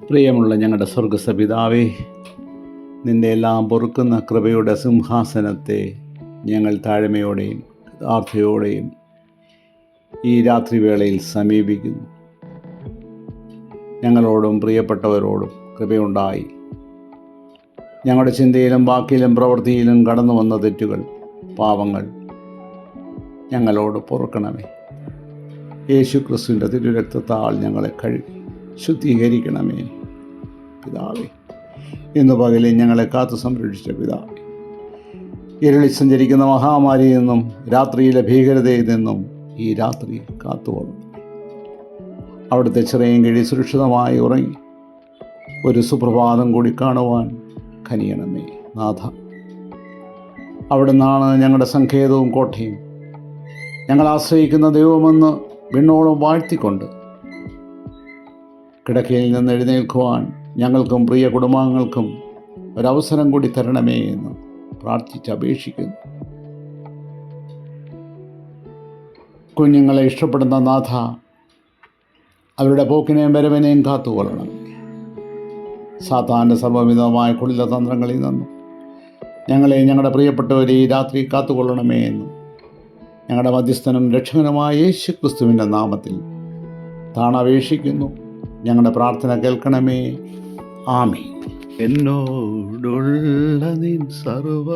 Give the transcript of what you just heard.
പ്രിയമുള്ള ഞങ്ങളുടെ സ്വർഗസ്വപിതാവേ, നിൻ്റെ എല്ലാം പൊറുക്കുന്ന കൃപയുടെ സിംഹാസനത്തെ ഞങ്ങൾ താഴ്മയോടെയും യഥാർത്ഥയോടെയും ഈ രാത്രിവേളയിൽ സമീപിക്കുന്നു. ഞങ്ങളോടും പ്രിയപ്പെട്ടവരോടും കൃപയുണ്ടായി ഞങ്ങളുടെ ചിന്തയിലും വാക്കിലും പ്രവൃത്തിയിലും കടന്നു വന്ന തെറ്റുകൾ, പാവങ്ങൾ ഞങ്ങളോട് പൊറുക്കണമേ. യേശു ക്രിസ്തുവിൻ്റെ തിരുരക്തത്താൽ ഞങ്ങളെ കഴുകി ശുദ്ധീകരിക്കണമേ പിതാവേ. ഇന്ന് പകലിൽ ഞങ്ങളെ കാത്തു സംരക്ഷിച്ച പിതാവേ, ഇരുളിൽ സഞ്ചരിക്കുന്ന മഹാമാരിയിൽ നിന്നും രാത്രിയിലെ ഭീകരതയിൽ നിന്നും ഈ രാത്രി കാത്തുകൊള്ളണം. അവിടുത്തെ ചിറയും കിഴി സുരക്ഷിതമായി ഉറങ്ങി ഒരു സുപ്രഭാതം കൂടി കാണുവാൻ കനിയണമേ നാഥ. അവിടെ നിന്നാണ് ഞങ്ങളുടെ സങ്കേതവും കോട്ടയും, ഞങ്ങൾ ആശ്രയിക്കുന്ന ദൈവമെന്ന് വിണ്ണോളം വാഴ്ത്തിക്കൊണ്ട് കിടക്കയിൽ നിന്ന് എഴുന്നേൽക്കുവാൻ ഞങ്ങൾക്കും പ്രിയ കുടുംബാംഗങ്ങൾക്കും ഒരവസരം കൂടി തരണമേ എന്ന് പ്രാർത്ഥിച്ച് അപേക്ഷിക്കുന്നു. കുഞ്ഞുങ്ങളെ ഇഷ്ടപ്പെടുന്ന നാഥ, അവരുടെ പോക്കിനെയും വരവിനെയും കാത്തുകൊള്ളണം. സാത്താൻ്റെ സർവ്വവിധമായ കുടില തന്ത്രങ്ങളിൽ നിന്നും ഞങ്ങളെ ഞങ്ങളുടെ പ്രിയപ്പെട്ടവരെ ഈ രാത്രി കാത്തുകൊള്ളണമേ എന്ന് ഞങ്ങളുടെ മധ്യസ്ഥനും രക്ഷകനുമായ യേശു ക്രിസ്തുവിൻ്റെ നാമത്തിൽ താണപേക്ഷിക്കുന്നു. ഞങ്ങളുടെ പ്രാർത്ഥന കേൾക്കണമേ. ആമേൻ. എന്നോടുള്ള നിൻ സർവ്വ